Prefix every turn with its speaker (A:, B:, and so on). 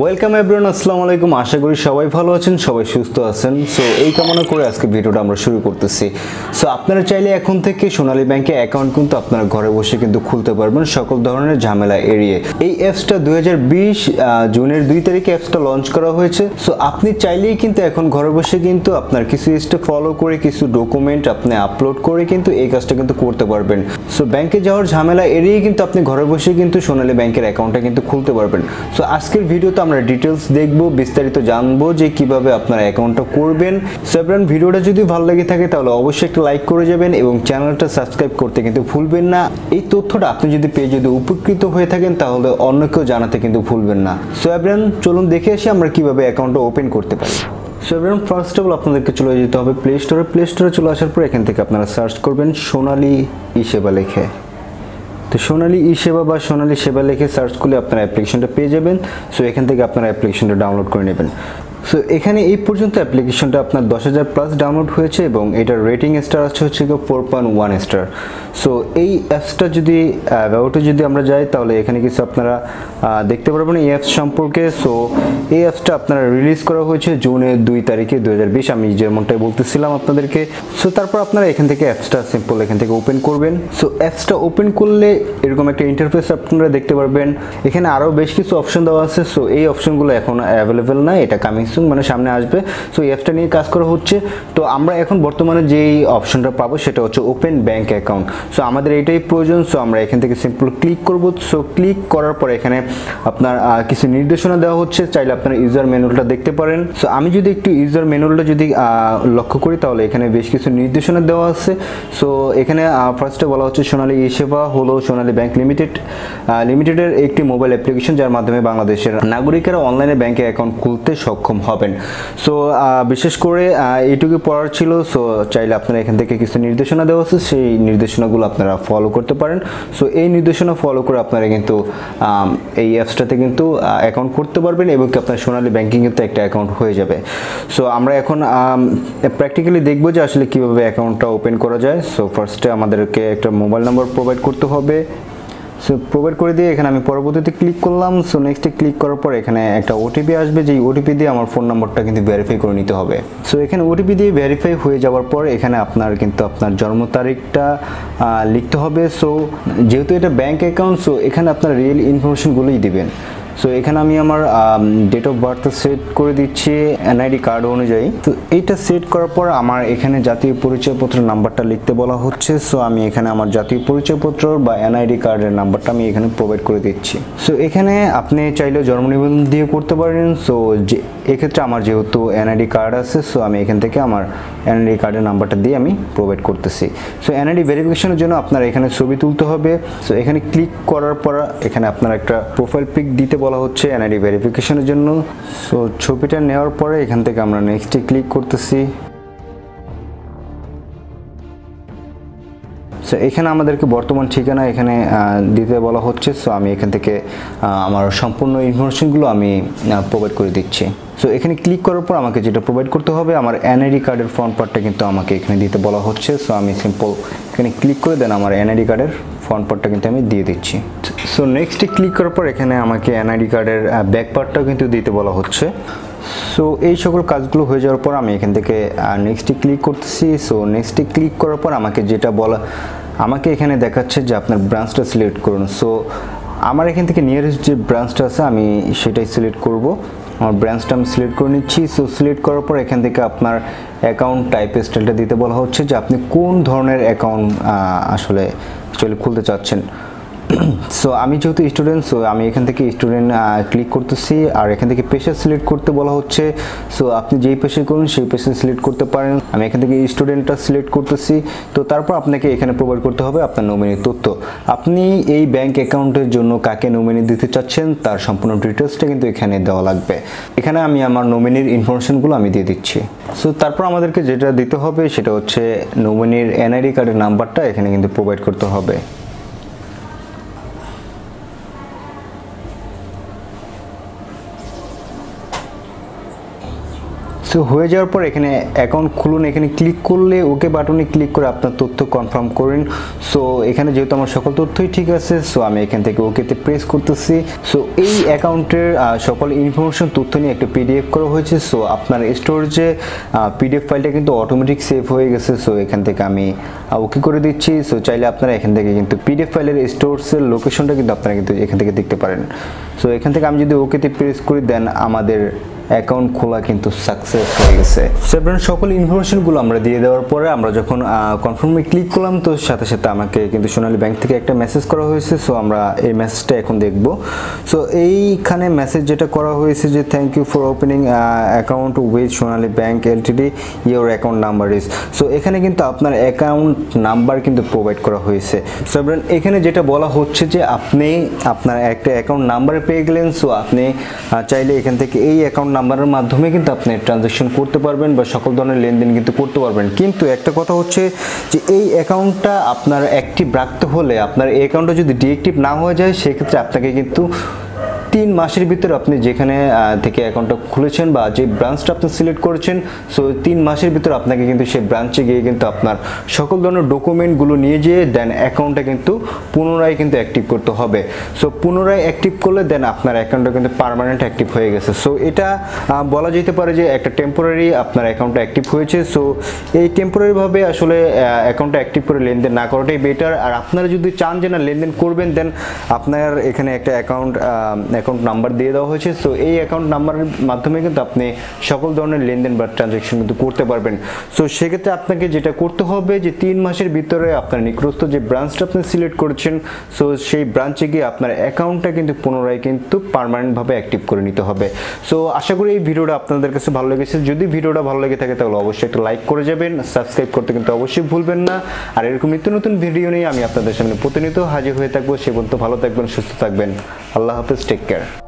A: Welcome everyone, আসসালামু আলাইকুম। আশা করি সবাই ভালো আছেন, সবাই সুস্থ আছেন। সো এই কামনা করে আজকে ভিডিওটা আমরা শুরু করতেছি। সো আপনারা চাইলে এখন থেকে সোনালী ব্যাংকে অ্যাকাউন্ট কিন্তু আপনারা ঘরে বসে কিন্তু খুলতে পারবেন সকল ধরনের ঝামেলা এড়িয়ে। এই অ্যাপসটা 2020 জুনের 2 তারিখে অ্যাপসটা লঞ্চ করা হয়েছে। সো আপনি চাইলেই কিন্তু এখন ঘরে বসে কিন্তু আপনার কিছু স্টেপ ফলো করে কিছু ডকুমেন্ট আপনি আপলোড করে কিন্তু এই কাজটা কিন্তু করতে পারবেন। সো ব্যাংকে যাওয়ার ঝামেলা এড়িয়ে কিন্তু আপনি ঘরে বসে কিন্তু সোনালী ব্যাংকের অ্যাকাউন্টটা কিন্তু খুলতে পারবেন। সো আজকের ভিডিওতে আমরা ডিটেইলস দেখব, বিস্তারিত জানবো যে কিভাবে আপনারা অ্যাকাউন্টটা করবেন। সো এভরিওয়ান, ভিডিওটা যদি ভালো লেগে থাকে তাহলে অবশ্যই একটা লাইক করে যাবেন এবং চ্যানেলটা সাবস্ক্রাইব করতে কিন্তু ভুলবেন না। এই তথ্যটা আপনি যদি পেয়ে যদি উপকৃত হয়ে থাকেন তাহলে অন্যকেও জানাতে কিন্তু ভুলবেন না। সো এভরিওয়ান, চলুন দেখে আসি আমরা কিভাবে অ্যাকাউন্টটা ওপেন করতে পারি। So everyone, first of all আপনাদেরকে চলে যেতে হবে প্লে স্টোরে। প্লে স্টোরে চলে আসার পর এখান থেকে আপনারা সার্চ করবেন সোনালী ইসেবা লিখে। তো সোনালী ইসেবা বা সোনালী সেবা লিখে সার্চ করলে আপনারা অ্যাপ্লিকেশনটা পেয়ে যাবেন। সো এখান থেকে আপনারা অ্যাপ্লিকেশনটা ডাউনলোড করে নেবেন। সো এখানে এই পর্যন্ত অ্যাপ্লিকেশনটা আপনার 10,000 প্লাস ডাউনলোড হয়েছে এবং এটার রেটিং স্টার আছে হচ্ছে 4.1 স্টার। সো এই অ্যাপসটা যদি অ্যাবাউটে যদি আমরা যাই তাহলে এখানে কিছু আপনারা দেখতে পারবেন এই অ্যাপস সম্পর্কে। সো এই অ্যাপসটা আপনারা রিলিজ করা হয়েছে জুনের 2 তারিখে 2020, আমি যেমনটাই বলতেছিলাম আপনাদেরকে। সো তারপর আপনারা এখান থেকে অ্যাপসটা সিম্পল এখান থেকে ওপেন করবেন। সো অ্যাপসটা ওপেন করলে এরকম একটা ইন্টারফেস আপনারা দেখতে পারবেন। এখানে আরও বেশ কিছু অপশন দেওয়া আছে। সো এই অপশনগুলো এখন অ্যাভেলেবেল না, এটা কামিং সুন, মানে সামনে আসবে। সো এই অ্যাপসটা নিয়ে কাজ করা হচ্ছে। তো আমরা এখন বর্তমানে যেই অপশনটা পাবো সেটা হচ্ছে ওপেন ব্যাংক অ্যাকাউন্ট। সো আমাদের এটাই প্রয়োজন। সো আমরা এখান থেকে সিম্পল ক্লিক করব। সো ক্লিক করার পর এখানে আপনার কিছু নির্দেশনা দেওয়া হচ্ছে, চাইলে আপনারা ইউজার ম্যানুয়ালটা দেখতে পারেন। সো আমি যদি একটু ইউজার ম্যানুয়ালটা যদি লক্ষ্য করি তাহলে এখানে বেশ কিছু নির্দেশনা দেওয়া আছে। সো এখানে ফার্স্টে বলা হচ্ছে সোনালী ইসেবা হলো সোনালী ব্যাংক লিমিটেডের একটি মোবাইল অ্যাপ্লিকেশন যার মাধ্যমে বাংলাদেশের নাগরিকেরা অনলাইনে ব্যাংকে অ্যাকাউন্ট খুলতে সক্ষম হবেন। সো বিশেষ করে এইটুকু পড়ার ছিল। সো চাইলে আপনারা এখান থেকে কিছু নির্দেশনা দেওয়া আছে, সেই নির্দেশনাগুলো আপনারা ফলো করতে পারেন। সো এই নির্দেশনা ফলো করে আপনারা কিন্তু এই অ্যাপসটাতে কিন্তু অ্যাকাউন্ট করতে পারবেন এবং আপনার সোনালী ব্যাংকিং কিন্তু একটা অ্যাকাউন্ট হয়ে যাবে। সো আমরা এখন প্র্যাকটিক্যালি দেখবো যে আসলে কীভাবে অ্যাকাউন্টটা ওপেন করা যায়। সো ফার্স্টে আমাদেরকে একটা মোবাইল নাম্বার প্রোভাইড করতে হবে। সো প্রোভাইড করে দিয়ে এখানে আমি পরবর্তীতে ক্লিক করলাম। সো নেক্সটে ক্লিক করার পর এখানে একটা ওটিপি আসবে, যেই ওটিপি দিয়ে আমার ফোন নাম্বারটা কিন্তু ভেরিফাই করে নিতে হবে। সো এখানে ওটিপি দিয়ে ভেরিফাই হয়ে যাওয়ার পর এখানে আপনার কিন্তু আপনার জন্ম তারিখটা লিখতে হবে। সো যেহেতু এটা ব্যাংক অ্যাকাউন্ট, সো এখানে আপনার রিয়েল ইনফরমেশনগুলোই দিবেন। সো এখানে আমি আমার ডেট অফ বার্থ সেট করে দিচ্ছি এনআইডি কার্ড অনুযায়ী। তো এইটা সেট করার পর আমার এখানে জাতীয় পরিচয়পত্র নাম্বারটা লিখতে বলা হচ্ছে। সো আমি এখানে আমার জাতীয় পরিচয়পত্র বা এনআইডি কার্ডের নাম্বারটা আমি এখানে প্রোভাইড করে দিচ্ছি। সো এখানে আপনি চাইলে জন্ম নিবন্ধন দিয়ে করতে পারেন। সো যে এক্ষেত্রে আমার যেহেতু এনআইডি কার্ড আছে, সো আমি এখান থেকে আমার এনআইডি কার্ডের নাম্বারটা দিয়ে আমি প্রোভাইড করতেছি। সো এনআইডি ভেরিফিকেশনের জন্য আপনার এখানে ছবি তুলতে হবে। সো এখানে ক্লিক করার পর এখানে আপনার একটা প্রোফাইল পিক দিতে বলা হচ্ছে এনআইডি ভেরিফিকেশনের জন্য। সো ছবিটা নেওয়ার পরে এখান থেকে আমরা নেক্সটে ক্লিক করতেছি। সো এখানে আমাদেরকে বর্তমান ঠিকানা এখানে দিতে বলা হচ্ছে। সো আমি এখান থেকে আমার সম্পূর্ণ ইনফরমেশনগুলো আমি প্রোভাইড করে দিচ্ছি। সো এখানে ক্লিক করার পর আমাকে যেটা প্রোভাইড করতে হবে আমার এনআইডি কার্ডের ফ্রন্ট পার্টটা কিন্তু আমাকে এখানে দিতে বলা হচ্ছে। সো আমি সিম্পল এখানে ক্লিক করে দেন আমার এনআইডি কার্ডের ফ্রন্ট পার্টটা কিন্তু আমি দিয়ে দিচ্ছি। সো নেক্সটে ক্লিক করার পর এখানে আমাকে এনআইডি কার্ডের ব্যাক পার্টটাও কিন্তু দিতে বলা হচ্ছে। সো এই সকল কাজগুলো হয়ে যাওয়ার পর আমি এখান থেকে নেক্সটে ক্লিক করতেছি। সো নেক্সটে ক্লিক করার পর আমাকে যেটা বলা, আমাকে এখানে দেখাচ্ছে যে আপনার ব্রাঞ্চটা সিলেক্ট করুন। সো আমার এখান থেকে নিয়ারেস্ট যে ব্রাঞ্চটা আছে আমি সেটাই সিলেক্ট করব। আমার ব্রাঞ্চটা আমি সিলেক্ট করে নিচ্ছি। সো সিলেক্ট করার পর এখান থেকে আপনার অ্যাকাউন্ট টাইপ স্টাইলটা দিতে বলা হচ্ছে যে আপনি কোন ধরনের অ্যাকাউন্ট আসলে খুলতে চাচ্ছেন। সো আমি যেহেতু স্টুডেন্ট, সো আমি এখান থেকে স্টুডেন্ট ক্লিক করতেছি। আর এখান থেকে পেশা সিলেক্ট করতে বলা হচ্ছে। সো আপনি যেই পেশায় করুন সেই পেশায় সিলেক্ট করতে পারেন। আমি এখান থেকে স্টুডেন্টটা সিলেক্ট করতেছি। তো তারপর আপনাকে এখানে প্রোভাইড করতে হবে আপনার নমিনির তথ্য। আপনি এই ব্যাংক অ্যাকাউন্টের জন্য কাকে নমিনি দিতে চাচ্ছেন তার সম্পূর্ণ ডিটেলসটা কিন্তু এখানে দেওয়া লাগবে। এখানে আমি আমার নমিনির ইনফরমেশনগুলো আমি দিয়ে দিচ্ছি। সো তারপর আমাদেরকে যেটা দিতে হবে সেটা হচ্ছে নমিনির এনআইডি কার্ডের নাম্বারটা এখানে কিন্তু প্রোভাইড করতে হবে। সো সো হয়ে যাওয়ার পর এখানে অ্যাকাউন্ট খুলুন, এখানে ক্লিক করলে ওকে বাটনে ক্লিক করে আপনার তথ্য কনফার্ম করুন। সো এখানে যেহেতু আমার সকল তথ্যই ঠিক আছে, সো আমি এখান থেকে ওকেতে প্রেস করতেছি। সো এই অ্যাকাউন্টের সকল ইনফরমেশন তথ্য নিয়ে একটা পিডিএফ করা হয়েছে। সো আপনার স্টোরেজে পিডিএফ ফাইলটা কিন্তু অটোমেটিক সেভ হয়ে গেছে। সো এখান থেকে আমি ওকে করে দিচ্ছি। সো চাইলে আপনারা এখান থেকে কিন্তু পিডিএফ ফাইলের স্টোরেজের লোকেশনটা কিন্তু আপনারা কিন্তু এখান থেকে দেখতে পারেন। সো এখান থেকে আমি যদি ওকেতে প্রেস করি দেন আমাদের অ্যাকাউন্ট খোলা কিন্তু সাকসেস হয়ে গেছে। সেভেন সকল ইনফরমেশনগুলো আমরা দিয়ে দেওয়ার পরে আমরা যখন কনফার্মে ক্লিক করলাম তো সাথে সাথে আমাকে কিন্তু সোনালী ব্যাংক থেকে একটা মেসেজ করা হয়েছে। সো আমরা এই মেসেজটা এখন দেখব। সো এইখানে মেসেজ যেটা করা হয়েছে যে thank you for opening account with Sonali Bank LTD, your account number is. So এখানে কিন্তু আপনার অ্যাকাউন্ট নাম্বার কিন্তু প্রোভাইড করা হয়েছে। সেভেন এখানে যেটা বলা হচ্ছে যে আপনি আপনার একটা অ্যাকাউন্ট নাম্বার পেয়ে গেলেন। সো আপনি চাইলে এখান থেকে এই অ্যাকাউন্ট নাম্বারের মাধ্যমে কিন্তু আপনি ট্রানজাকশন করতে পারবেন বা সকল ধরনের লেনদেন কিন্তু করতে পারবেন। কিন্তু একটা কথা হচ্ছে যে এই অ্যাকাউন্টটা আপনার অ্যাক্টিভ রাখতে হলে আপনার এই অ্যাকাউন্টটা যদি ডিঅ্যাক্টিভ না হয়ে যায় সেক্ষেত্রে আপনাকে কিন্তু 3 মাসের ভিতরে আপনি যেখানে থেকে অ্যাকাউন্টটা খুলেছেন বা যে ব্রাঞ্চটা আপনি সিলেক্ট করেছেন, সো 3 মাসের ভিতরে আপনাকে কিন্তু সেই ব্রাঞ্চে গিয়ে কিন্তু আপনার সকল ধরনের ডকুমেন্টগুলো নিয়ে যেয়ে দেন অ্যাকাউন্টটা কিন্তু পুনরায় কিন্তু অ্যাক্টিভ করতে হবে। সো পুনরায় অ্যাক্টিভ করলে দেন আপনার অ্যাকাউন্টটা কিন্তু পার্মানেন্ট অ্যাক্টিভ হয়ে গেছে। সো এটা বলা যেতে পারে যে একটা টেম্পোরারি আপনার অ্যাকাউন্টটা অ্যাক্টিভ হয়েছে। সো এই টেম্পোরারিভাবে আসলে অ্যাকাউন্টটা অ্যাক্টিভ করে লেনদেন না করাটাই বেটার। আর আপনারা যদি চান যে না লেনদেন করবেন দেন আপনার এখানে একটা অ্যাকাউন্ট নাম্বার দিয়ে দেওয়া হয়েছে। সো এই অ্যাকাউন্ট নাম্বারের মাধ্যমে কিন্তু আপনি সকল ধরনের লেনদেন বা ট্রানজাকশন কিন্তু করতে পারবেন। সো সেক্ষেত্রে আপনাকে যেটা করতে হবে যে 3 মাসের ভিতরে আপনার নিকটস্থ যে ব্রাঞ্চটা আপনি সিলেক্ট করেছেন, সো সেই ব্রাঞ্চে গিয়ে আপনার অ্যাকাউন্টটা কিন্তু পুনরায় কিন্তু পার্মানেন্টভাবে অ্যাক্টিভ করে নিতে হবে। সো আশা করি এই ভিডিওটা আপনাদের কাছে ভালো লেগেছে। যদি ভিডিওটা ভালো লেগে থাকে তাহলে অবশ্যই একটা লাইক করে যাবেন, সাবস্ক্রাইব করতে কিন্তু অবশ্যই ভুলবেন না। আর এরকম নিত্য নতুন ভিডিও নিয়ে আমি আপনাদের সামনে প্রতিনিয়ত হাজির হয়ে থাকবো। সে পর্যন্ত ভালো থাকবেন, সুস্থ থাকবেন। আল্লাহ হাফেজ, টেক কেয়ার।